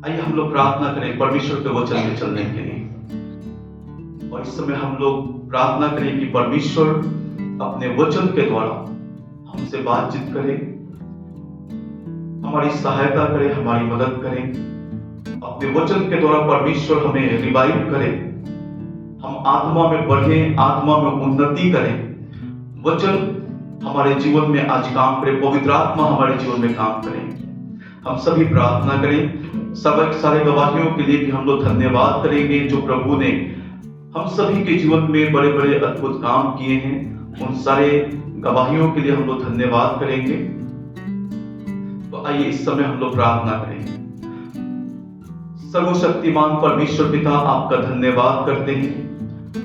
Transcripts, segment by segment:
आइए हम लोग प्रार्थना करें परमेश्वर के वचन में चलने के लिए। और इस समय हम लोग प्रार्थना करें कि परमेश्वर अपने वचन के द्वारा हमसे बातचीत करे, हमारी सहायता करे, हमारी मदद करे। अपने वचन के द्वारा परमेश्वर हमें रिवाइव करे, हम आत्मा में बढ़े, आत्मा में उन्नति करें। वचन हमारे जीवन में आज काम करे, पवित्र आत्मा हमारे जीवन में काम करे। हम सभी प्रार्थना करें। सब सारे गवाहियों के लिए भी हम लोग धन्यवाद करेंगे जो प्रभु ने हम सभी के जीवन में बड़े बड़े अद्भुत काम किए हैं। उन सारे गवाहियों के लिए हम लोग धन्यवाद करेंगे। तो आइए इस समय हम लोग प्रार्थना करेंगे। सर्वशक्तिमान परमेश्वर पिता, आपका धन्यवाद करते हैं,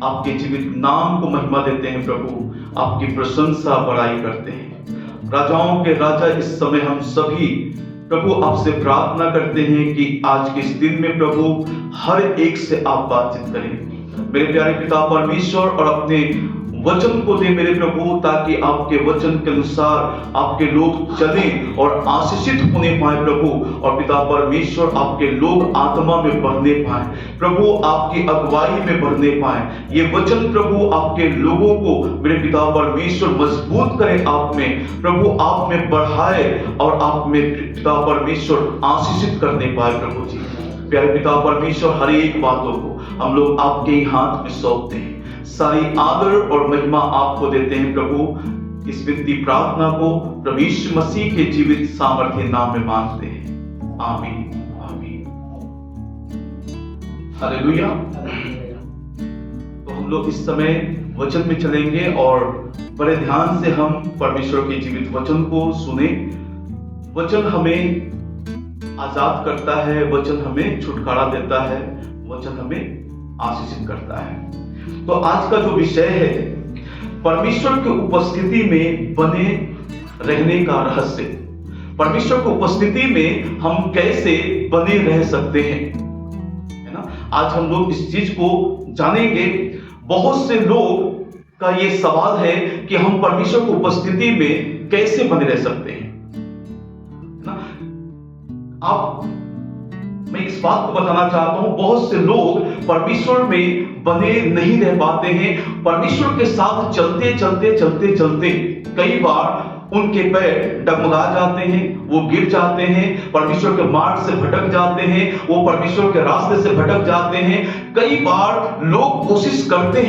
आपके जीवित नाम को महिमा देते हैं प्रभु, आपकी प्रशंसा बड़ाई करते हैं। राजाओं के राजा, इस समय हम सभी प्रभु आपसे प्रार्थना करते हैं कि आज के इस दिन में प्रभु हर एक से आप बातचीत करें मेरे प्यारे पिता परमेश्वर, और अपने वचन को दे मेरे प्रभु, ताकि आपके वचन के अनुसार आपके लोग चलें और आशीषित होने पाए प्रभु। और पिता परमेश्वर, आपके लोग आत्मा में बढ़ने पाए प्रभु, आपकी अगुवाई में बढ़ने पाए। ये वचन प्रभु आपके लोगों को मेरे पिता परमेश्वर मजबूत करे, आप में प्रभु, आप में बढ़ाए और आप में पिता परमेश्वर आशीषित करने पाए प्रभु जी। प्यारे पिता परमेश्वर, हर एक बातों को हम लोग आपके ही हाथ में सौंपते हैं। सारी आदर और महिमा आपको देते हैं प्रभु। इस विनती प्रार्थना को प्रभु यीशु मसीह के जीवित सामर्थ्य नाम में मांगते हैं, आमीन आमीन हालेलुया। तो हम लोग इस समय वचन में चलेंगे और बड़े ध्यान से हम परमेश्वर के जीवित वचन को सुने। वचन हमें आजाद करता है, वचन हमें छुटकारा देता है, वचन हमें आशीषित करता है। तो आज का जो विषय है, परमेश्वर की उपस्थिति में बने रहने का रहस्य। परमेश्वर की उपस्थिति में हम कैसे बने रह सकते हैं, है ना। आज हम लोग इस चीज को जानेंगे। बहुत से लोग का ये सवाल है कि हम परमेश्वर की उपस्थिति में कैसे बने रह सकते हैं, है ना। मैं इस बात को बताना चाहता हूं, बहुत से लोग परमेश्वर में बने नहीं रह पाते हैं। परमेश्वर के साथ चलते चलते चलते चलते कई बार उनके पैर डगमगा जाते हैं, वो गिर जाते हैं, परमेश्वर के मार्ग से भटक जाते हैं, वो परमेश्वर के रास्ते से भटक जाते हैं। कई बार लोग कोशिश करते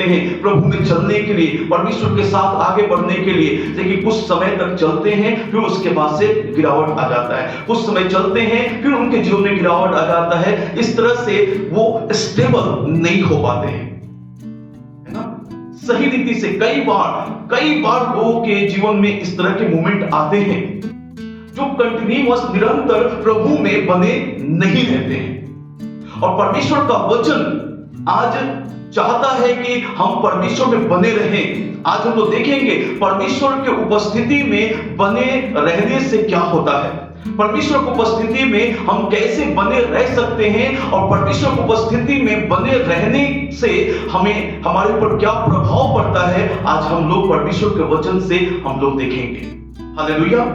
हैं, प्रभु में चलने के लिए, परमेश्वर के साथ आगे बढ़ने के लिए, लेकिन कुछ समय तक चलते हैं, फिर उसके बाद से गिरावट आ जाता है। कुछ समय चलते हैं, फिर उनके जीवन में गिरावट आ जाता है। इस तरह से वो स्टेबल नहीं हो पाते हैं, है ना, सही रीति से। कई बार लोगों के जीवन में इस तरह के मोमेंट आते हैं जो कंटिन्यूअस निरंतर प्रभु में बने नहीं रहते हैं। और परमेश्वर का वचन आज चाहता है कि हम परमेश्वर में बने रहें। आज हम लोग देखेंगे परमेश्वर के उपस्थिति में बने रहने से क्या होता है, परमेश्वर की उपस्थिति में हम कैसे बने रह सकते हैं, और परमेश्वर की उपस्थिति में बने रहने से हमें हमारे ऊपर क्या प्रभाव पड़ता है। आज हम लोग परमेश्वर के वचन से हम लोग देखेंगे। हालेलुया।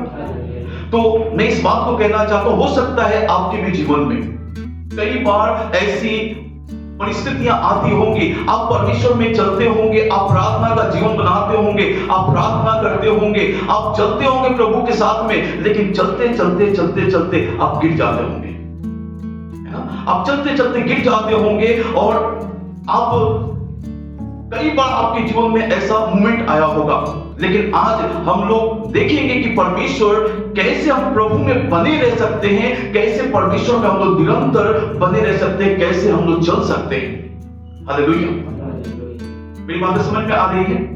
तो मैं इस बात को कहना चाहता हूं, हो सकता है आपके भी जीवन में कई बार ऐसी परिस्थितियां आती होंगी, आप परमेश्वर में चलते होंगे, आप प्रार्थना का जीवन बनाते होंगे, आप प्रार्थना करते होंगे, आप चलते होंगे प्रभु के साथ में, लेकिन चलते चलते चलते चलते आप गिर जाते होंगे, है ना। आप चलते चलते गिर जाते होंगे, और आप कई बार आपके जीवन में ऐसा मोमेंट आया होगा। लेकिन आज हम लोग देखेंगे कि परमेश्वर कैसे हम प्रभु में बने रह सकते हैं, कैसे परमेश्वर में हम लोग निरंतर बने रह सकते हैं, कैसे हम लोग चल सकते हैं। हालेलुया। मेरी बात समझ में आ रही है?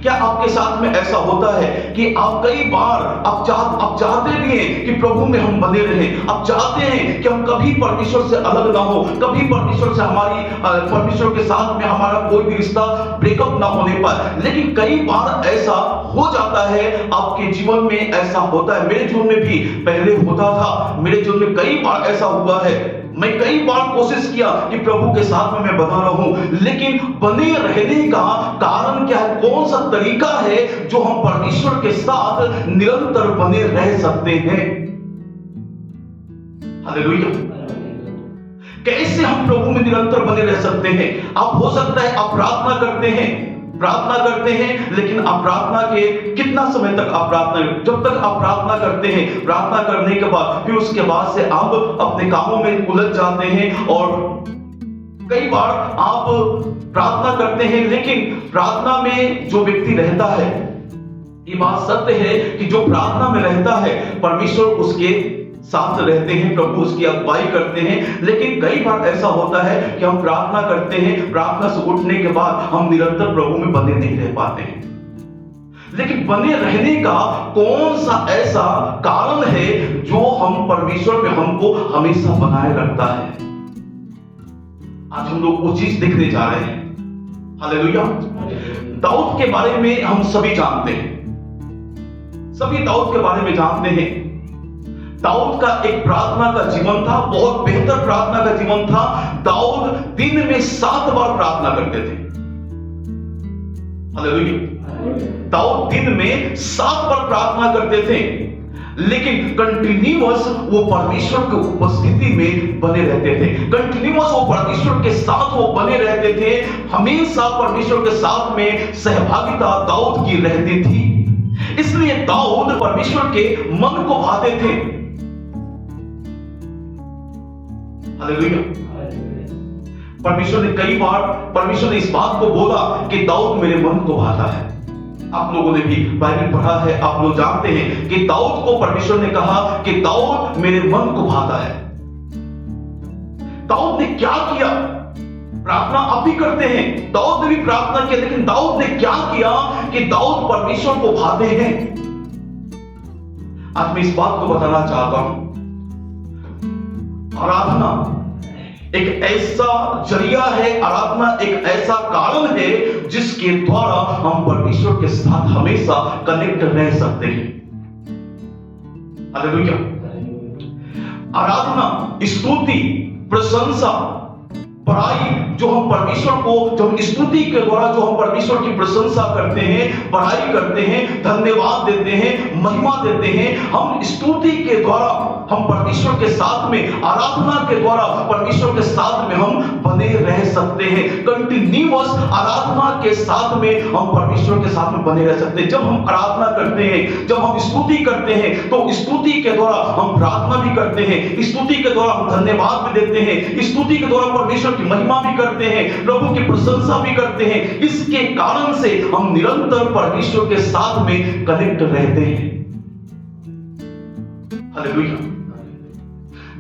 क्या आपके साथ में ऐसा होता है कि आप कई बार आप चाहते भी हैं कि प्रभु में हम बने रहें, आप चाहते हैं कि हम कभी परमेश्वर से अलग ना हो, कभी परमेश्वर से परमेश्वर के साथ में हमारा कोई भी रिश्ता ब्रेकअप ना होने पाए, लेकिन कई बार ऐसा हो जाता है। आपके जीवन में ऐसा होता है, मेरे जीवन में भी पहले होता था, मेरे जीवन में कई बार ऐसा हुआ है। मैं कई बार कोशिश किया कि प्रभु के साथ में मैं बना रहूं, लेकिन बने रहने का कारण क्या है, कौन सा तरीका है जो हम परमेश्वर के साथ निरंतर बने रह सकते हैं। हालेलुया। कैसे हम प्रभु में निरंतर बने रह सकते हैं? अब हो सकता है आप प्रार्थना करते हैं, लेकिन आप प्रार्थना के कितना समय तक आप प्रार्थना, जब तक आप प्रार्थना करते हैं, प्रार्थना करने के बाद फिर उसके बाद से आप अपने कामों में उलझ जाते हैं। और कई बार आप प्रार्थना करते हैं, लेकिन प्रार्थना में जो व्यक्ति रहता है, ये बात सत्य है कि जो प्रार्थना में रहता है परमेश्वर उसके साथ रहते हैं, प्रभु उसकी अगुवाई करते हैं। लेकिन कई बार ऐसा होता है कि हम प्रार्थना करते हैं, प्रार्थना से उठने के बाद हम निरंतर प्रभु में बने नहीं रह पाते हैं। लेकिन बने रहने का कौन सा ऐसा कारण है जो हम परमेश्वर में हमको हमेशा बनाए रखता है? आज हम लोग वो चीज देखने जा रहे हैं। हालेलुया। दाऊद के बारे में हम सभी जानते हैं, सभी दाऊद के बारे में जानते हैं। दाऊद का एक प्रार्थना का जीवन था, बहुत बेहतर प्रार्थना का जीवन था। दाऊद दिन में 7 बार प्रार्थना करते थे। हालेलुया। दाऊद दिन में 7 बार प्रार्थना करते थे, लेकिन कंटिन्यूअस वो परमेश्वर की उपस्थिति में बने रहते थे। कंटिन्यूअस वो परमेश्वर के साथ वो बने रहते थे। हमेशा परमेश्वर के साथ में सहभागिता दाऊद की रहती थी। इसलिए दाऊद परमेश्वर के मन को भाते थे। हालेलुया। परमेश्वर ने कई बार इस बात को बोला कि दाऊद मेरे मन को भाता है। आप लोगों ने भी बाइबल पढ़ा है, आप लोग जानते हैं कि दाऊद को परमेश्वर ने कहा कि दाऊद मेरे मन को भाता है। दाऊद ने क्या किया? प्रार्थना आप भी करते हैं, दाऊद ने भी प्रार्थना किया, लेकिन दाऊद ने क्या किया कि दाऊद परमेश्वर को भाते हैं। आज मैं इस बात को बताना चाहता हूं, आराधना एक ऐसा जरिया है, आराधना एक ऐसा कारण है जिसके द्वारा हम परमेश्वर के साथ हमेशा कनेक्ट रह सकते हैं। हालेलुया। आराधना, स्तुति, प्रशंसा, बड़ाई, जो हम परमेश्वर को, जो हम स्तुति के द्वारा जो हम परमेश्वर की प्रशंसा करते हैं, बड़ाई करते हैं, धन्यवाद देते हैं, महिमा देते हैं, हम स्तुति के द्वारा हम परमेश्वर के साथ में, आराधना के द्वारा परमेश्वर के साथ में हम बने रह सकते हैं। कंटिन्यूअस आराधना के साथ में हम परमेश्वर के साथ में बने रह सकते हैं। जब हम आराधना करते हैं, जब हम स्तुति करते हैं, तो स्तुति के द्वारा हम प्रार्थना भी करते हैं, स्तुति के द्वारा हम धन्यवाद भी देते हैं, स्तुति के द्वारा परमेश्वर की महिमा भी करते हैं, प्रभु की प्रशंसा भी करते हैं। इसके कारण से हम निरंतर परमेश्वर के साथ में कनेक्ट रहते हैं। हालेलुया।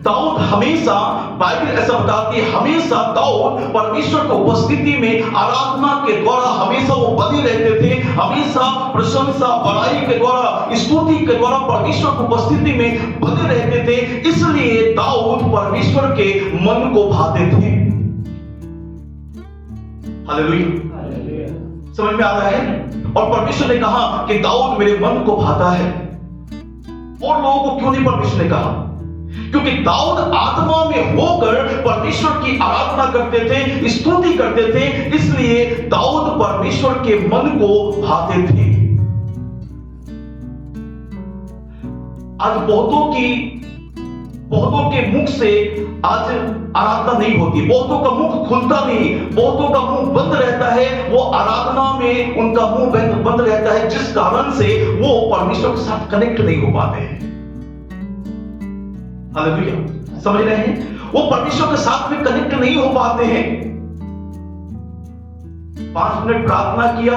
दाऊद हमेशा, बाइबल ऐसा बताती है, हमेशा दाऊद परमेश्वर की उपस्थिति में आराधना के द्वारा हमेशा वो बने रहते थे। हमेशा प्रशंसा, बड़ाई के द्वारा, स्तुति के द्वारा परमेश्वर की उपस्थिति में बने रहते थे। इसलिए दाऊद परमेश्वर के मन को भाते थे। हालेलुया। समझ में आ रहा है? और परमेश्वर ने कहा कि दाऊद मेरे मन को भाता है। और लोगों को क्यों नहीं परमेश्वर ने कहा? क्योंकि दाऊद आत्मा में होकर परमेश्वर की आराधना करते थे, स्तुति करते थे, इसलिए दाऊद परमेश्वर के मन को भाते थे। आज बहुतों के मुख से आज आराधना नहीं होती, बहुतों का मुख खुलता नहीं, बहुतों का मुंह बंद रहता है। वो आराधना में उनका मुंह बंद रहता है, जिस कारण से वो परमेश्वर के साथ कनेक्ट नहीं हो पाते हैं। हालेलुया। समझ रहे हैं? वो परमेश्वर के साथ में कनेक्ट नहीं हो पाते हैं। 5 मिनट प्रार्थना किया,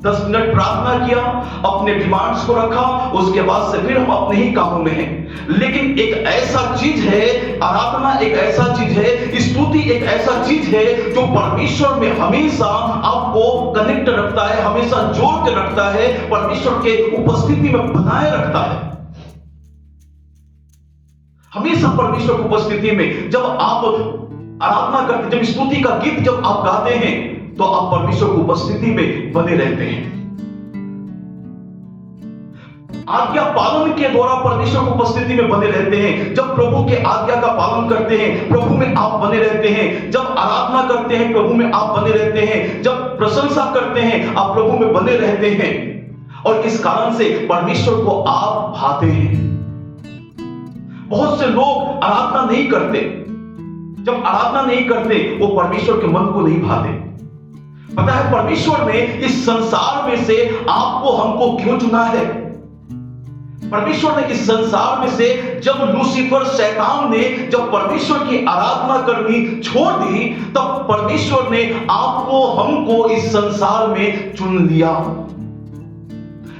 10 मिनट प्रार्थना किया, अपने डिमांड्स को रखा, उसके बाद से फिर हम अपने ही कामों में हैं। लेकिन एक ऐसा चीज है, आराधना एक ऐसा चीज है, स्तुति एक ऐसा चीज है जो परमेश्वर में हमेशा आपको कनेक्ट रखता है, हमेशा जोड़ के रखता है, परमेश्वर के उपस्थिति में बनाए रखता है। हमेशा परमेश्वर की उपस्थिति में जब आप आराधना करते, जब स्तुति का गीत जब आप गाते हैं, तो आप परमेश्वर की उपस्थिति में बने रहते हैं। आज्ञा पालन के द्वारा परमेश्वर की उपस्थिति में बने रहते हैं। जब प्रभु के आज्ञा का पालन करते हैं, प्रभु में आप बने रहते हैं। जब आराधना करते हैं, प्रभु में आप बने रहते हैं। जब प्रशंसा करते हैं, आप प्रभु में बने रहते हैं। और इस कारण से परमेश्वर को आप भाते हैं। बहुत से लोग आराधना नहीं करते। जब आराधना नहीं करते, वो परमेश्वर के मन को नहीं भाते। पता है परमेश्वर ने इस संसार में से आपको हमको क्यों चुना है? परमेश्वर ने इस संसार में से जब लूसीफर शैतान ने जब परमेश्वर की आराधना करनी छोड़ दी, तब परमेश्वर ने आपको हमको इस संसार में चुन लिया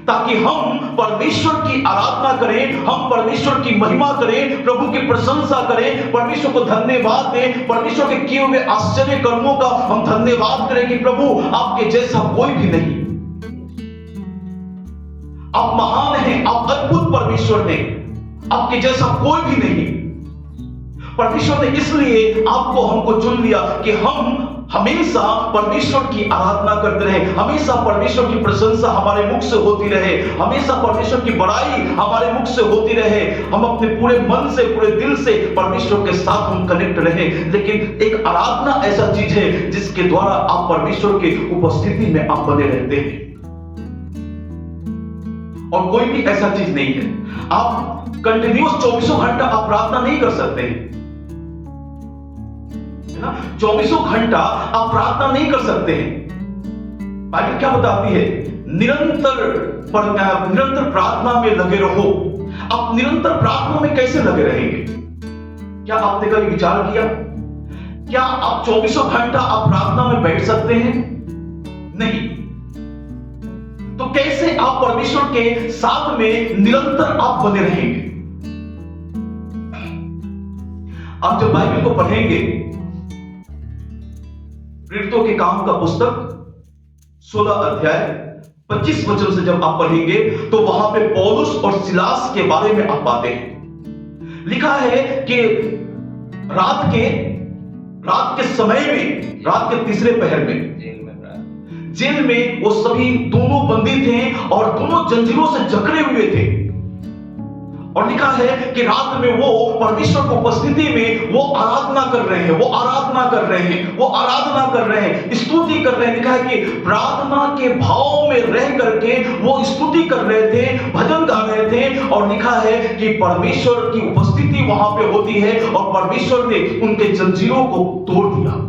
ताकि हम परमेश्वर की आराधना करें, हम परमेश्वर की महिमा करें, प्रभु की प्रशंसा करें, परमेश्वर को धन्यवाद दें, परमेश्वर के किए हुए आश्चर्य कर्मों का हम धन्यवाद करें कि प्रभु आपके जैसा कोई भी नहीं, आप महान हैं, आप अद्भुत परमेश्वर हैं, आपके जैसा कोई भी नहीं। परमेश्वर ने इसलिए आपको हमको चुन लिया कि हम हमेशा परमेश्वर की आराधना करते रहे, हमेशा परमेश्वर की प्रशंसा हमारे मुख से होती रहे, हमेशा परमेश्वर की बड़ाई हमारे मुख से होती रहे, हम अपने पूरे मन से, पूरे दिल से परमेश्वर के साथ हम कनेक्ट रहे। लेकिन एक आराधना ऐसा चीज है जिसके द्वारा आप परमेश्वर की उपस्थिति में आप बने रहते हैं, और कोई भी ऐसा चीज नहीं है। आप कंटिन्यूअस 24 घंटा आप प्रार्थना नहीं कर सकते हैं, 24 घंटा आप प्रार्थना नहीं कर सकते हैं। बाइबल क्या बताती है? निरंतर प्रार्थना में लगे रहो। आप निरंतर प्रार्थना में कैसे लगे रहेंगे? क्या आपने कभी विचार किया? क्या आप 24 घंटा आप प्रार्थना में बैठ सकते हैं? नहीं। तो कैसे आप परमेश्वर के साथ में निरंतर आप बने रहेंगे? आप जब बाइबल को पढ़ेंगे, प्रेरितों के काम का पुस्तक 16 अध्याय 25 वचन से जब आप पढ़ेंगे तो वहां पे पौलुस और सिलास के बारे में आप पाते हैं। लिखा है कि रात के समय में, रात के तीसरे पहर में जेल में वो सभी दोनों बंदी थे और दोनों जंजीरों से जकड़े हुए थे। और लिखा है कि रात में वो परमेश्वर की उपस्थिति में वो आराधना कर रहे हैं, वो आराधना कर रहे हैं, वो आराधना कर रहे हैं, स्तुति कर रहे हैं। लिखा है कि प्रार्थना के भाव में रह करके वो स्तुति कर रहे थे, भजन गा रहे थे। और लिखा है कि परमेश्वर की उपस्थिति वहां पे होती है और परमेश्वर ने उनके जंजीरों को तोड़ दिया।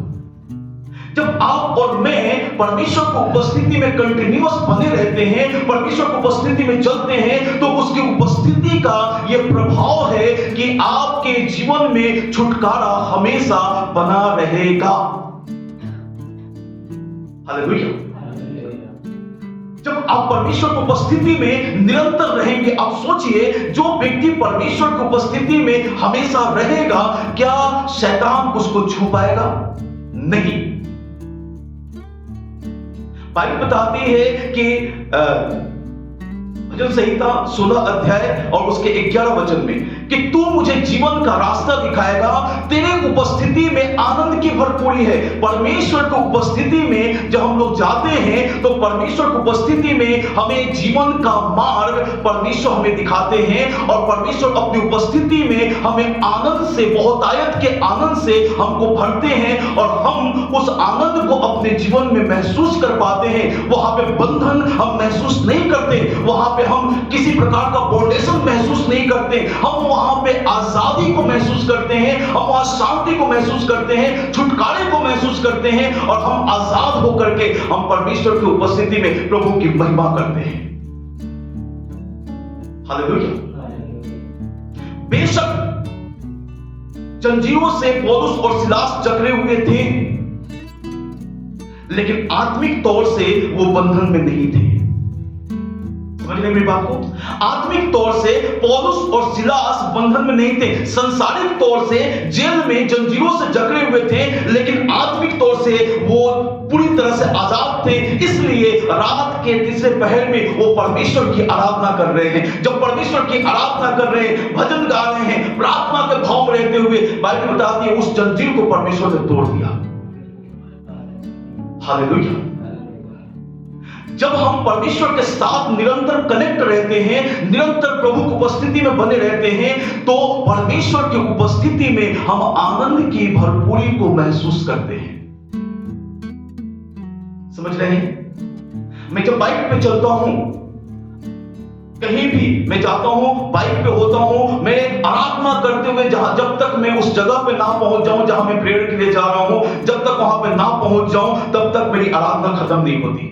जब आप और मैं परमेश्वर की उपस्थिति में कंटिन्यूअस बने रहते हैं, परमेश्वर की उपस्थिति में चलते हैं, तो उसकी उपस्थिति का यह प्रभाव है कि आपके जीवन में छुटकारा हमेशा बना रहेगा। हालेलुया। जब आप परमेश्वर की उपस्थिति में निरंतर रहेंगे, आप सोचिए जो व्यक्ति परमेश्वर की उपस्थिति में हमेशा रहेगा, क्या शैतान उसको छू पाएगा? नहीं। बाइबल बताती है कि भजन संहिता 16 अध्याय और उसके 11 वचन में कि तू मुझे जीवन का रास्ता दिखाएगा, तेरे उपस्थिति में आनंद की भरपूरी है। परमेश्वर की उपस्थिति में जब हम लोग जाते हैं तो परमेश्वर की उपस्थिति में हमें जीवन का मार्ग परमेश्वर हमें दिखाते हैं, और परमेश्वर अपनी उपस्थिति में हमें आनंद से, बहुतायत के आनंद से हमको भरते हैं, और हम उस आनंद को अपने जीवन में महसूस कर पाते हैं। वहां पे बंधन हम महसूस नहीं करते, वहां पे हम किसी प्रकार का बॉन्डेशन महसूस नहीं करते, हम वहां पे आजादी को महसूस करते हैं, हम वहां शांति को महसूस करते हैं, छुटकारे को महसूस करते हैं, और हम आजाद होकर के हम परमेश्वर की उपस्थिति में प्रभु की महिमा करते हैं। हालेलुया। बेशक जंजीरों से पौलुस और सिलास जकड़े हुए थे, लेकिन आत्मिक तौर से वो बंधन में नहीं थे। समझ रहे मेरी बात को? आत्मिक तौर से पौलुस और सिलास बंधन में नहीं थे। सांसारिक तौर से जेल में जंजीरों से जकड़े हुए थे, लेकिन आत्मिक तौर से वो पूरी तरह से आजाद थे। इसलिए रात के तीसरे पहर में वो परमेश्वर की आराधना कर रहे हैं। जब परमेश्वर की आराधना कर रहे हैं, भजन गा रहे हैं, प्रार्थना के भाव में रहते हुए, बाइबल बताती है उस जंजीर को परमेश्वर ने तोड़ दिया। हालेलुया। जब हम परमेश्वर के साथ निरंतर कनेक्ट रहते हैं, निरंतर प्रभु की उपस्थिति में बने रहते हैं, तो परमेश्वर की उपस्थिति में हम आनंद की भरपूरी को महसूस करते हैं। समझ रहे हैं? मैं जब बाइक पे चलता हूं कहीं भी मैं जाता हूं, बाइक पे होता हूं, मैं आराधना करते हुए जब तक मैं उस जगह पे ना पहुंच जाऊं जहां मैं प्रेयर के लिए जा रहा हूं, जब तक वहां पे ना पहुंच जाऊं तब तक मेरी आराधना खत्म नहीं होती।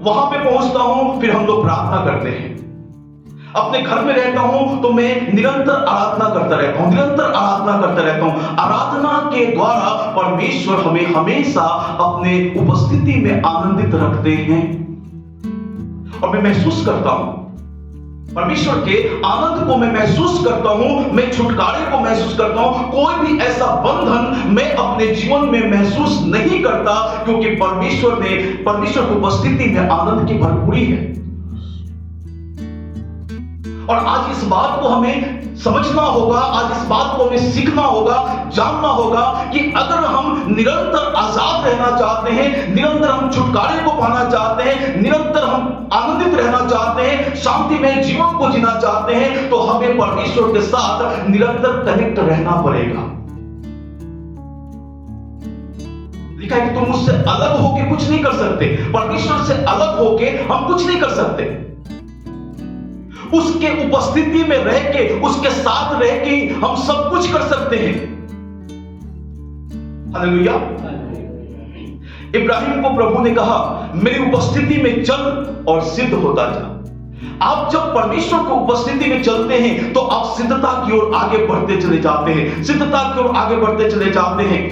वहां पे पहुंचता हूं, फिर हम लोग प्रार्थना करते हैं। अपने घर में रहता हूं तो मैं निरंतर आराधना करता रहता हूं, निरंतर आराधना करता रहता हूं। आराधना के द्वारा परमेश्वर हमें हमेशा अपने उपस्थिति में आनंदित रखते हैं। और मैं महसूस करता हूं परमेश्वर के आनंद को, मैं महसूस करता हूं, मैं छुटकारे को महसूस करता हूं। कोई भी ऐसा बंधन मैं अपने जीवन में महसूस नहीं करता, क्योंकि परमेश्वर की उपस्थिति में आनंद की भरपूरी है। और आज इस बात को हमें समझना होगा, आज इस बात को हमें सीखना होगा, जानना होगा कि अगर हम निरंतर आजाद रहना चाहते हैं, निरंतर हम छुटकारे को पाना चाहते हैं, निरंतर हम आनंदित रहना चाहते हैं, शांतिमय जीवन को जीना चाहते हैं, तो हमें परमेश्वर के साथ निरंतर कनेक्ट रहना पड़ेगा। लिखा है कि तुम मुझसे अलग होके कुछ नहीं कर सकते। परमेश्वर से अलग होके हम कुछ नहीं कर सकते। उसके उपस्थिति में रह के, उसके साथ रह के हम सब कुछ कर सकते हैं। हालेलुया। इब्राहिम को प्रभु ने कहा, मेरी उपस्थिति में चल और सिद्ध होता जा। आप जब परमेश्वर की उपस्थिति में चलते हैं तो आप सिद्धता की ओर आगे बढ़ते चले जाते हैं, सिद्धता की ओर आगे बढ़ते चले जाते हैं।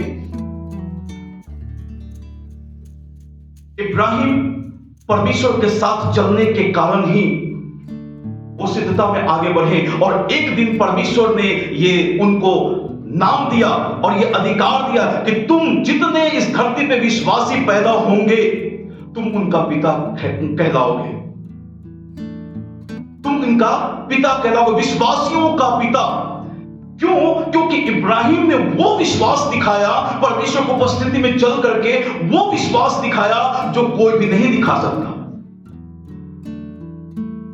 इब्राहिम परमेश्वर के साथ चलने के कारण ही वो सिद्धता में आगे बढ़े, और एक दिन परमेश्वर ने ये उनको नाम दिया और ये अधिकार दिया कि तुम जितने इस धरती पे विश्वासी पैदा होंगे, तुम उनका पिता कहलाओगे, तुम इनका पिता कहलाओगे, विश्वासियों का पिता। क्यों? क्योंकि इब्राहिम ने वो विश्वास दिखाया, परमेश्वर की उपस्थिति में चल करके वो विश्वास दिखाया जो कोई भी नहीं दिखा सकता।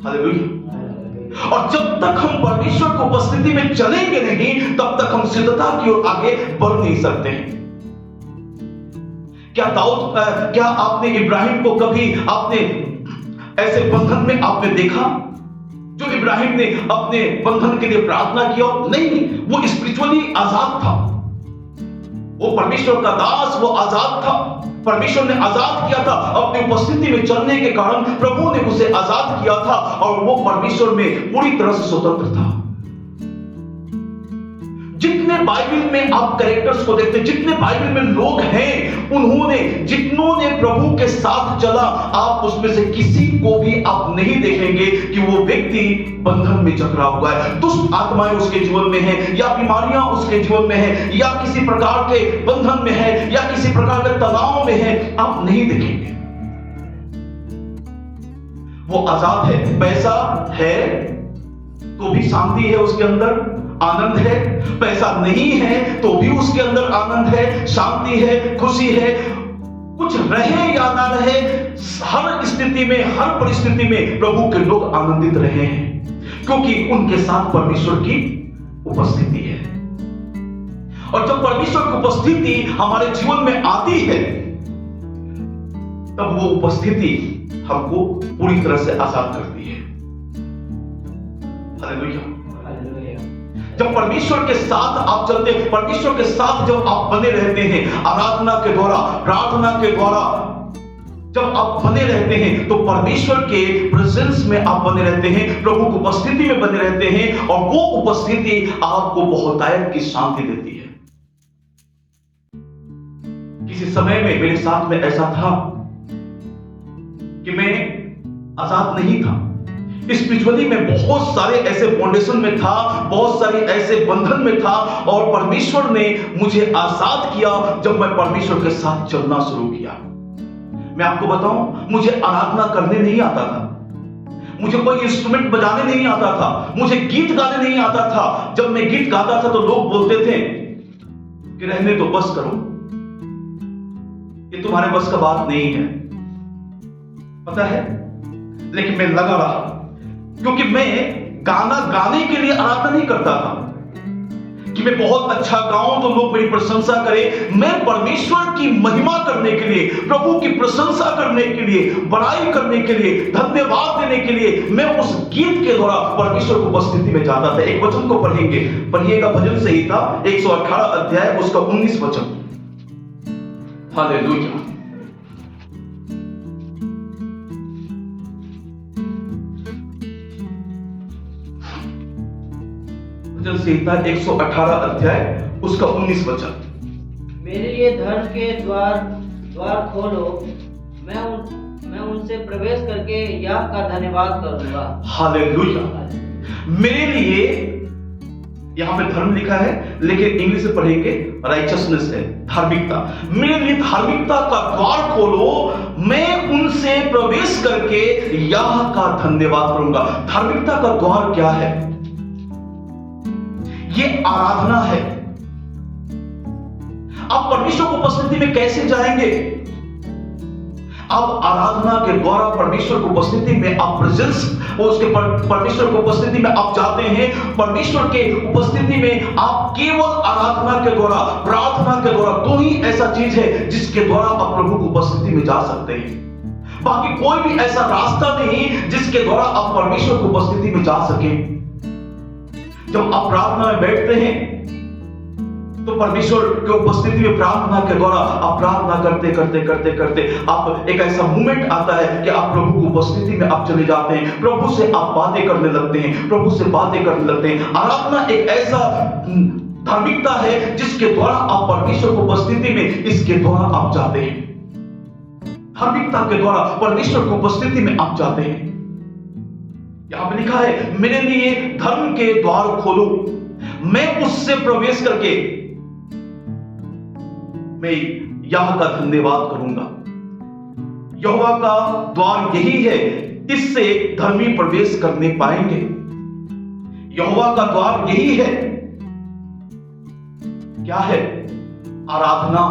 हालेलुया। और जब तक हम परमेश्वर की उपस्थिति में चलेंगे नहीं, तब तक हम सिद्धता की ओर आगे बढ़ नहीं सकते हैं। क्या आपने इब्राहिम को कभी आपने ऐसे बंधन में आपने देखा जो इब्राहिम ने अपने बंधन के लिए प्रार्थना किया? नहीं, वो स्पिरिचुअली आजाद था, वो परमेश्वर का दास, वो आजाद था। परमेश्वर ने आजाद किया था, अपनी उपस्थिति में चलने के कारण प्रभु ने उसे आजाद किया था, और वो परमेश्वर में पूरी तरह से स्वतंत्र था। जितने बाइबल में आप कैरेक्टर्स को देखते हैं, जितने बाइबल में लोग हैं, जितनों ने प्रभु के साथ चला, आप उसमें से किसी को भी आप नहीं देखेंगे कि वो व्यक्ति बंधन में जकड़ा हुआ है, दुष्ट आत्माएं उसके जीवन में है, या बीमारियां उसके जीवन में है, या किसी प्रकार के बंधन में है, या किसी प्रकार के तनाव में है, आप नहीं देखेंगे। वो आजाद है। पैसा है तो भी शांति है उसके अंदर, आनंद है। पैसा नहीं है तो भी उसके अंदर आनंद है, शांति है, खुशी है। कुछ रहे या ना रहे, हर स्थिति में, हर परिस्थिति में प्रभु के लोग आनंदित रहे हैं, क्योंकि उनके साथ परमेश्वर की उपस्थिति है। और जब परमेश्वर की उपस्थिति हमारे जीवन में आती है, तब वो उपस्थिति हमको पूरी तरह से आजाद करती है। हालेलुया। जब परमेश्वर के साथ आप चलते हैं, परमेश्वर के साथ जब आप बने रहते हैं, आराधना के द्वारा, प्रार्थना के द्वारा जब आप बने रहते हैं, तो परमेश्वर के प्रेजेंस में आप बने रहते हैं, प्रभु की उपस्थिति में बने रहते हैं, और वो उपस्थिति आपको बहुतायत की शांति देती है। किसी समय में मेरे साथ में ऐसा था कि मैं आजाद नहीं था, स्पिरिचुअली में बहुत सारे ऐसे फाउंडेशन में था, बहुत सारे ऐसे बंधन में था, और परमेश्वर ने मुझे आजाद किया जब मैं परमेश्वर के साथ चलना शुरू किया। मैं आपको बताऊं, मुझे आराधना करने नहीं आता था, मुझे कोई इंस्ट्रूमेंट बजाने नहीं आता था, मुझे गीत गाने नहीं आता था। जब मैं गीत गाता था तो लोग बोलते थे कि रहने दो, बस करो, ये तुम्हारे बस का बात नहीं है। पता है, लेकिन मैं लगा रहा, क्योंकि मैं गाना गाने के लिए आराधना नहीं करता था कि कि मैं बहुत अच्छा गाऊं तो लोग मेरी प्रशंसा करें। मैं परमेश्वर की महिमा करने के लिए, प्रभु की प्रशंसा करने के लिए, बड़ाई करने के लिए, धन्यवाद देने के लिए मैं उस गीत के द्वारा परमेश्वर की उपस्थिति में जाता था। एक वचन को पढ़ेंगे, पढ़िएगा भजन संहिता 118 अध्याय उसका 19 वचन। हालेलुया। भजन संहिता 118 अध्याय उसका 19 वचन। मेरे लिए धर्म के द्वार खोलो, मैं उनसे प्रवेश करके याह का धन्यवाद करूंगा। हालेलुया। मेरे लिए यहां पे धर्म लिखा है, लेकिन इंग्लिश में पढ़ेंगे राइचसनेस है, धार्मिकता। मेरे लिए धार्मिकता का द्वार खोलो, मैं उनसे प्रवेश करके याह का धन्यवाद करूंगा। धार्मिकता का द्वार क्या है? ये आराधना है। आप परमेश्वर की उपस्थिति में कैसे जाएंगे? आप आराधना के द्वारा परमेश्वर की उपस्थिति में आप प्रेजेंस और उसके परमेश्वर की उपस्थिति में आप जाते हैं। परमेश्वर के उपस्थिति में आप केवल आराधना के द्वारा, प्रार्थना के द्वारा, दो ही ऐसा चीज है जिसके द्वारा आप प्रभु की उपस्थिति में जा सकते हैं। बाकी कोई भी ऐसा रास्ता नहीं जिसके द्वारा आप परमेश्वर की उपस्थिति में जा सके। जब आप प्रार्थना में बैठते हैं तो परमेश्वर की उपस्थिति में प्रार्थना के द्वारा आप प्रार्थना करते करते करते करते आप एक ऐसा मोमेंट आता है कि आप प्रभु की उपस्थिति में आप चले जाते हैं। प्रभु से आप बातें करने लगते हैं, प्रभु से बातें करने लगते हैं। आराधना एक ऐसा धार्मिकता है जिसके द्वारा आप परमेश्वर की उपस्थिति में, इसके द्वारा आप जाते हैं। धार्मिकता के द्वारा परमेश्वर की उपस्थिति में आप जाते हैं। यहां पे लिखा है, मेरे लिए धर्म के द्वार खोलो, मैं उससे प्रवेश करके मैं याह का धन्यवाद करूंगा। यहोवा का द्वार यही है, इससे धर्मी प्रवेश करने पाएंगे। यहोवा का द्वार यही है। क्या है? आराधना।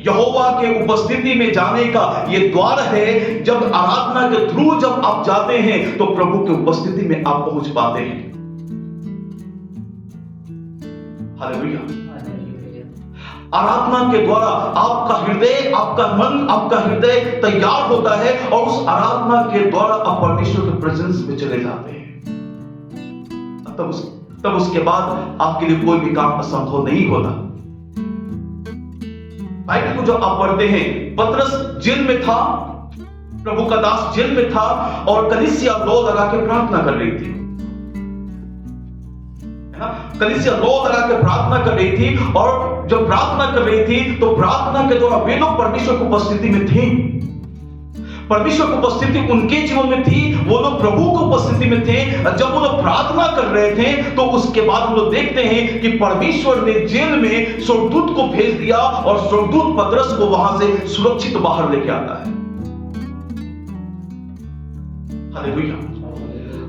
यहोवा के उपस्थिति में जाने का यह द्वार है। जब आराधना के थ्रू जब आप जाते हैं तो प्रभु की उपस्थिति में आप पहुंच पाते हैं। हालेलुया। आराधना के द्वारा आपका हृदय, आपका मन, आपका हृदय तैयार होता है और उस आराधना के द्वारा आप परमेश्वर के प्रेजेंस में चले जाते हैं। तब उसके बाद आपके लिए कोई भी काम असंभव नहीं होता। बाइबल को जब आप पढ़ते हैं, पतरस जेल में था, प्रभु का दास जेल में था और कलीसिया लो लगा के प्रार्थना कर रही थी। कलीसिया लो लगा के प्रार्थना कर रही थी और जब प्रार्थना कर रही थी तो प्रार्थना के द्वारा वे लोग परमेश्वर की उपस्थिति में थे। परमेश्वर की उपस्थिति उनके जीवन में थी, वो लोग प्रभु की उपस्थिति में थे। जब वो लोग प्रार्थना कर रहे थे तो उसके बाद हम लोग देखते हैं कि परमेश्वर ने जेल में स्वर्गदूत को भेज दिया और स्वर्गदूत पतरस को वहां से सुरक्षित बाहर लेके आता है। हालेलुया।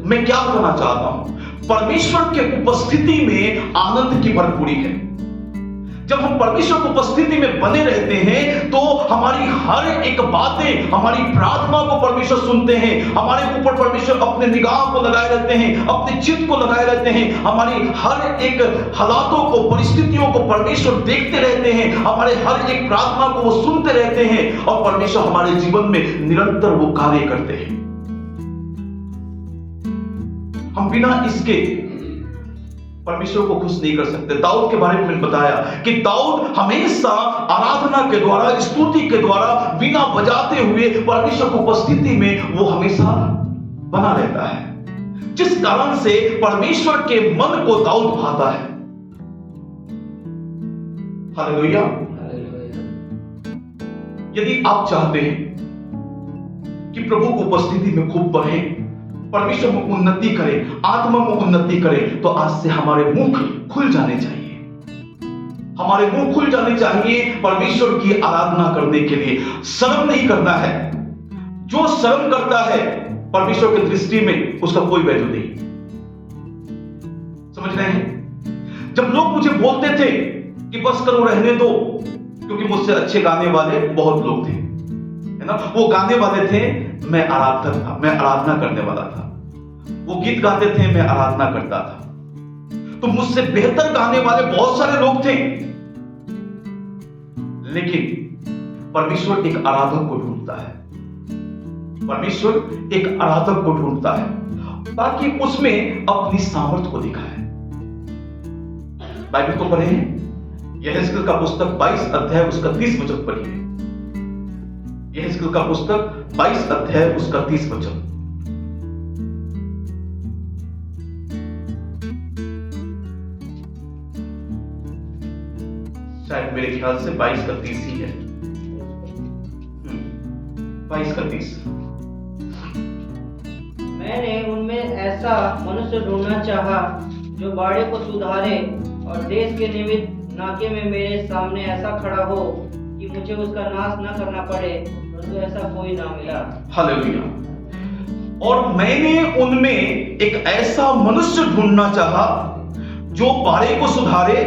मैं क्या कहना चाहता हूं? परमेश्वर के उपस्थिति में आनंद की भरपूरी है। जब हम परमेश्वर की उपस्थिति में बने रहते हैं तो हमारी हर एक बातें, हमारी प्रार्थना को परमेश्वर सुनते हैं। हमारे ऊपर परमेश्वर अपने निगाह को लगाए रहते हैं, अपने चित्त को लगाए रहते हैं। हमारी हर एक हालातों को, परिस्थितियों को परमेश्वर देखते रहते हैं। हमारे हर एक प्रार्थना को वो सुनते रहते हैं और परमेश्वर हमारे जीवन में निरंतर वो कार्य करते हैं। हम बिना इसके परमेश्वर को खुश नहीं कर सकते। दाऊद के बारे में मैंने बताया कि दाऊद हमेशा आराधना के द्वारा, स्तुति के द्वारा, बिना बजाते हुए परमेश्वर की उपस्थिति में वो हमेशा बना रहता है, जिस कारण से परमेश्वर के मन को दाऊद भाता है। हालेलुया। यदि आप चाहते हैं कि प्रभु की उपस्थिति में खूब बढ़े, परमेश्वर में उन्नति करें, आत्मा में उन्नति करें, तो आज से हमारे मुख खुल जाने चाहिए। हमारे मुंह खुल जाने चाहिए परमेश्वर की आराधना करने के लिए। शर्म नहीं करना है। जो शर्म करता है परमेश्वर की दृष्टि में उसका कोई वैल्यू नहीं। समझ रहे हैं? जब लोग मुझे बोलते थे कि बस करो, रहने दो, क्योंकि मुझसे अच्छे गाने वाले बहुत लोग थे, है ना, वो गाने वाले थे, मैं आराधक था, मैं आराधना करने वाला था। वो गीत गाते थे, मैं आराधना करता था। तो मुझसे बेहतर गाने वाले बहुत सारे लोग थे, लेकिन परमेश्वर एक आराधक को ढूंढता है। परमेश्वर एक आराधक को ढूंढता है ताकि उसमें अपनी सामर्थ को दिखाए। बाइबल को पढ़े हैं, यहेजकेल का पुस्तक 22 अध्याय उसका 30 वचन पढ़िए। यहेजकेल का पुस्तक 22 अध्याय उसका 30 वचन। शायद मेरे ख्याल से 22 का 30 ही है। 22 का 30। मैंने उनमें ऐसा मनुष्य ढूंढना चाहा जो बाड़े को सुधारे और देश के निमित्त नाके में मेरे सामने ऐसा खड़ा हो कि मुझे उसका नाश न करना पड़े, परंतु ऐसा कोई ना मिला। हालेलुया। और मैंने उनमें एक ऐसा मनुष्य ढूंढना चाहा जो बाड़े को सुधारे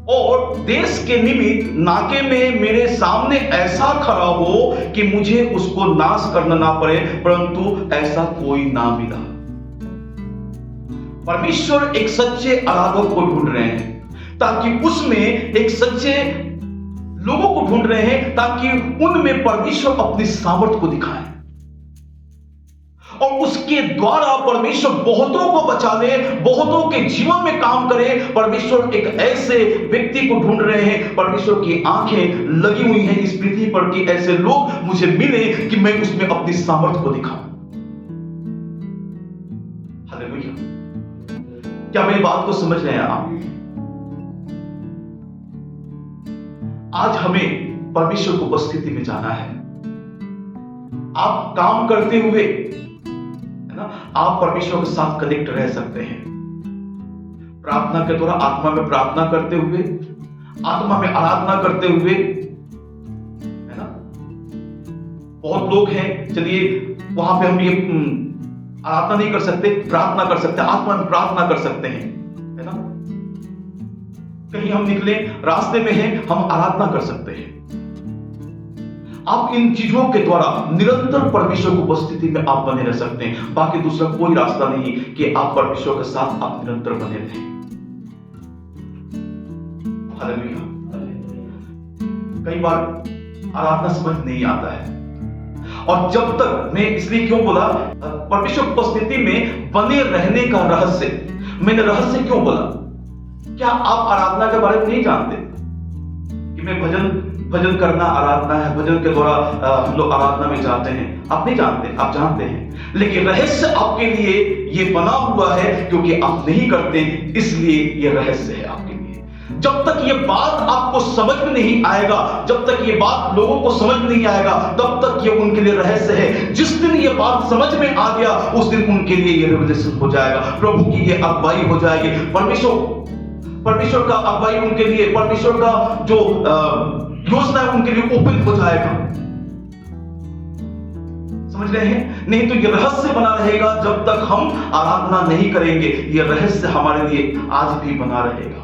और देश के निमित्त नाके में मेरे सामने ऐसा खड़ा हो कि मुझे उसको नाश करना ना पड़े, परंतु ऐसा कोई ना मिला। परमेश्वर एक सच्चे आराधक को ढूंढ रहे हैं ताकि उसमें एक सच्चे लोगों को ढूंढ रहे हैं ताकि उनमें परमेश्वर अपनी सामर्थ को दिखाए और उसके द्वारा परमेश्वर बहुतों को बचा ले, बहुतों के जीवन में काम करे। परमेश्वर एक ऐसे व्यक्ति को ढूंढ रहे हैं, परमेश्वर की आंखें लगी हुई हैं इस पृथ्वी पर कि ऐसे लोग मुझे मिले कि मैं उसमें अपनी सामर्थ को दिखाऊं। हालेलुया। क्या मेरी बात को समझ रहे हैं आप? आज हमें परमेश्वर की उपस्थिति में जाना है। आप काम करते हुए आप परमेश्वर के साथ कनेक्ट रह सकते हैं। प्रार्थना के द्वारा आत्मा में प्रार्थना करते हुए, आत्मा में आराधना करते हुए, है ना। बहुत लोग हैं, चलिए वहां पे हम ये आराधना नहीं कर सकते, प्रार्थना कर सकते, आत्मा में प्रार्थना कर सकते हैं, है ना। कहीं हम निकले, रास्ते में हैं, हम आराधना कर सकते हैं। आप इन चीजों के द्वारा निरंतर परमेश्वर की उपस्थिति में आप बने रह सकते हैं। बाकी दूसरा कोई रास्ता नहीं कि आप परमेश्वर के साथ आप निरंतर बने रहें। हालेलुया। कई बार आराधना समझ नहीं आता है, और जब तक मैं इसलिए क्यों बोला परमेश्वर की उपस्थिति में बने रहने का रहस्य, मैंने रहस्य क्यों बोला? क्या आप आराधना के बारे में नहीं जानते कि मैं भजन करना आराधना है, भजन के द्वारा हम लोग आराधना में जाते हैं? आप नहीं जानते, आप जानते हैं, लेकिन रहस्य आपके लिए ये बना हुआ है क्योंकि आप नहीं करते, इसलिए ये रहस्य है आपके लिए। जब तक ये बात आपको समझ में नहीं आएगा, जब तक ये बात लोगों को समझ में नहीं आएगा, तब तक ये उनके लिए रहस्य है। जिस दिन ये बात समझ में आ गया, उस दिन उनके लिए ये रिवलेशन हो जाएगा, प्रभु की ये अगुवाई हो जाएगी। परमेश्वर का अगुवाई उनके लिए, परमेश्वर का जो योजना है उनके लिए ओपन हो जाएगा। समझ रहे हैं? नहीं तो ये रहस्य बना रहेगा जब तक हम आराधना नहीं करेंगे। ये रहस्य हमारे लिए आज भी बना रहेगा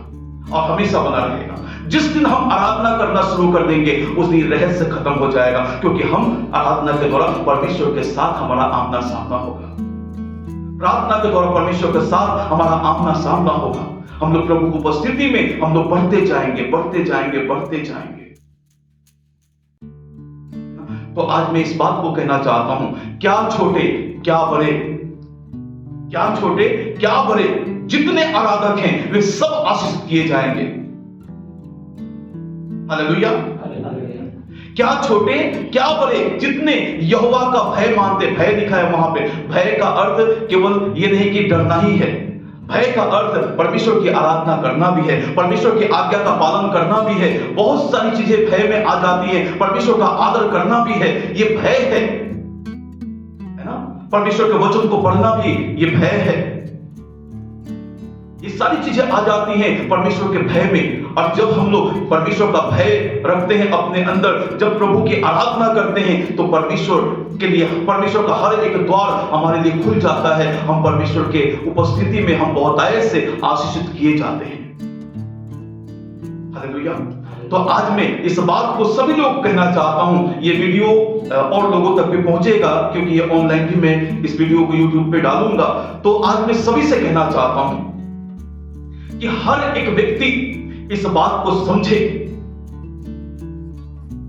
और हमेशा बना रहेगा। जिस दिन हम आराधना करना शुरू कर देंगे, उस दिन रहस्य खत्म हो जाएगा, क्योंकि हम आराधना के द्वारा परमेश्वर के साथ हमारा आमना सामना होगा। प्रार्थना के द्वारा परमेश्वर के साथ हमारा आमना सामना होगा। हम लोग प्रभु की उपस्थिति में हम लोग बढ़ते जाएंगे, बढ़ते जाएंगे, बढ़ते जाएंगे। तो आज मैं इस बात को कहना चाहता हूं, क्या छोटे क्या बड़े, क्या छोटे क्या बड़े, जितने आराधक हैं वे सब आशीषित किए जाएंगे। हालेलुया। क्या छोटे क्या बड़े, जितने यहोवा का भय मानते, भय लिखा है वहां पे। भय का अर्थ केवल ये नहीं कि डरना ही है, भय का अर्थ परमेश्वर की आराधना करना भी है, परमेश्वर की आज्ञा का पालन करना भी है। बहुत सारी चीजें भय में आ जाती है, परमेश्वर का आदर करना भी है, ये भय है ना। परमेश्वर के वचन को पढ़ना भी ये भय है। ये सारी चीजें आ जाती हैं परमेश्वर के भय में। और जब हम लोग परमेश्वर का भय रखते हैं अपने अंदर, जब प्रभु की आराधना करते हैं, तो परमेश्वर के लिए, परमेश्वर का हर एक द्वार हमारे लिए खुल जाता है। हम परमेश्वर के उपस्थिति में हम बहुतायत से आशीषित किए जाते हैं। हालेलुया। तो आज मैं इस बात को सभी लोग कहना चाहता हूं। ये वीडियो और लोगों तक भी पहुंचेगा, क्योंकि ये ऑनलाइन भी मैं इस वीडियो को यूट्यूब पे डालूंगा। तो आज मैं सभी से कहना चाहता हूं कि हर एक व्यक्ति इस बात को समझे,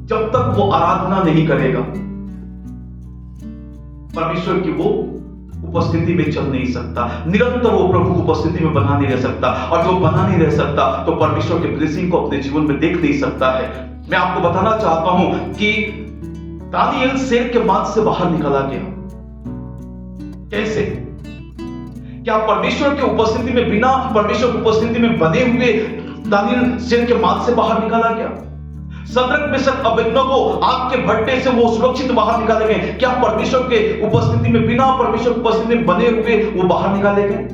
जब तक वो आराधना नहीं करेगा परमेश्वर की वो उपस्थिति में चल नहीं सकता, निरंतर वो प्रभु की उपस्थिति में बना नहीं रह सकता, और जो बना नहीं रह सकता तो परमेश्वर के ब्लेसिंग को अपने जीवन में देख नहीं सकता है। मैं आपको बताना चाहता हूं कि दानियेल शेर के मांस से बाहर निकाला गया। कैसे? क्या परमेश्वर की उपस्थिति में, बिना परमेश्वर की उपस्थिति में बने हुए दानियेल शेर के मांस से बाहर निकाला गया? सदरक मेशक अबेदनगो आग के भट्टे से वो सुरक्षित बाहर निकाले गए। क्या परमेश्वर के उपस्थिति में, बिना परमेश्वर की उपस्थिति में बने हुए वो बाहर निकाले गए?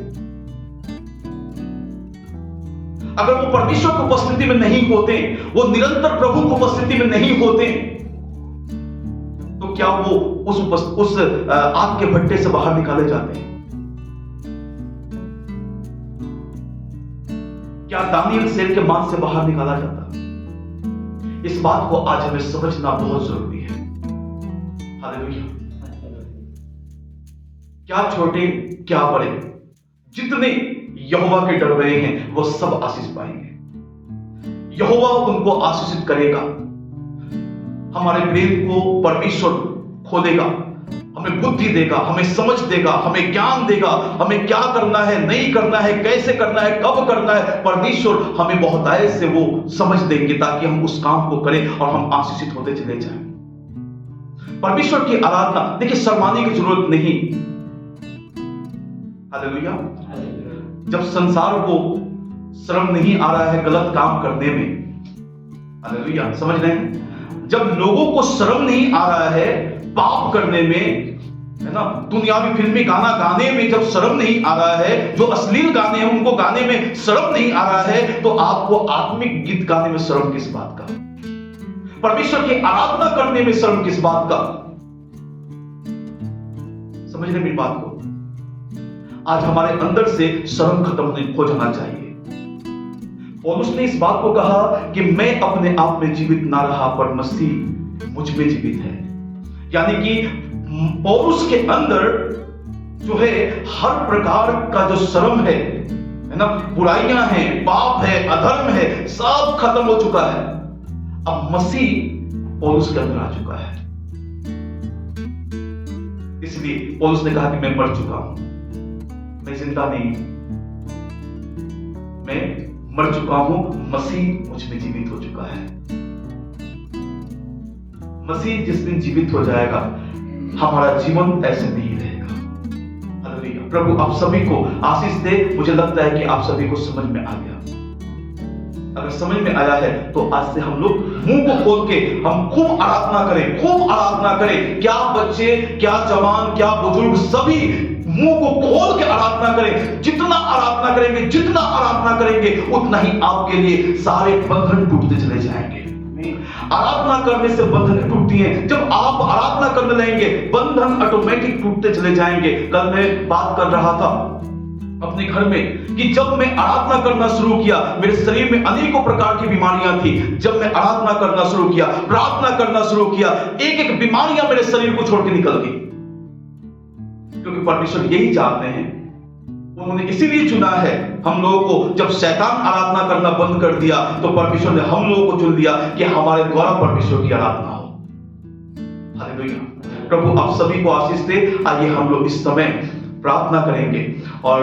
अगर वो परमेश्वर की उपस्थिति में नहीं होते, वो निरंतर प्रभु की उपस्थिति में नहीं होते, तो क्या वो उस आग के भट्टे से बाहर निकाले जाते हैं? क्या दानियेल शेर के मांस से बाहर निकाला जाता? इस बात को आज हमें समझना बहुत जरूरी है। हालेलुया। क्या छोटे क्या बड़े, जितने यहोवा के डर रहे हैं वो सब आशीष पाएंगे। यहोवा उनको आशीषित करेगा, हमारे ब्रेन को परमेश्वर खोलेगा, हमें बुद्धि देगा, हमें समझ देगा, हमें ज्ञान देगा, हमें क्या करना है, नहीं करना है, कैसे करना है, कब करना है। परमेश्वर हमें बहुतायत से वो समझ देंगे ताकि हम उस काम को करें और हम आशीषित होते चले जाएं। परमेश्वर की आराधना, देखिए, शर्माने की जरूरत नहीं। हालेलुया। जब संसार को शर्म नहीं आ रहा है गलत काम करने में, हालेलुया, समझ रहे हैं? जब लोगों को शर्म नहीं आ रहा है पाप करने में, है ना, दुनियावी फिल्मी गाना गाने में जब शर्म नहीं आ रहा है, जो अश्लील गाने हैं उनको गाने में शर्म नहीं आ रहा है, तो आपको आत्मिक गीत गाने में शर्म किस बात का? परमेश्वर की आराधना करने में शर्म किस बात का? समझ रहे मेरी बात को? आज हमारे अंदर से शर्म खत्म हो जाना चाहिए। पौलुस ने इस बात को कहा कि मैं अपने आप में जीवित ना रहा पर मसीह मुझ में जीवित है। यानी कि पौलुस के अंदर जो है हर प्रकार का जो शर्म है ना, बुराइयां हैं, पाप है, अधर्म है, सब खत्म हो चुका है। अब मसीह पौलुस के अंदर आ चुका है। इसलिए पौलुस ने कहा कि मैं मर चुका हूं, मैं जिंदा नहीं, मैं मर चुका हूं, मसीह मुझ में जीवित हो चुका है। मसीह जिस दिन जीवित हो जाएगा, हमारा जीवन ऐसे नहीं रहेगा। हालेलुया। प्रभु आप सभी को आशीष दे। मुझे लगता है कि आप सभी को समझ में आ गया। अगर समझ में आया है तो आज से हम लोग मुंह को खोल के हम खूब आराधना करें, खूब आराधना करें। क्या बच्चे, क्या जवान, क्या बुजुर्ग, सभी मुंह को खोल के आराधना करें। जितना आराधना करेंगे, जितना आराधना करेंगे, उतना ही आपके लिए सारे बंधन टूटते चले जाएंगे। आराधना करने से बंधन टूटती हैं। जब आप आराधना करने लगेंगे, बंधन ऑटोमेटिक टूटते चले जाएंगे। कल मैं बात कर रहा था अपने घर में कि जब मैं आराधना करना शुरू किया, मेरे शरीर में अनेकों प्रकार की बीमारियां थी। जब मैं आराधना करना शुरू किया, प्रार्थना करना शुरू किया, एक एक बीमारियां मेरे शरीर को छोड़ के निकल गई। क्योंकि परमेश्वर यही चाहते हैं, उन्होंने इसीलिए चुना है हम लोगों को। जब शैतान आराधना करना बंद कर दिया तो परमेश्वर ने हम लोगों को चुन लिया कि हमारे द्वारा परमेश्वर की आराधना हो। हालेलुया। प्रभु आप सभी को आशीष दे। आइए हम लोग इस समय प्रार्थना करेंगे और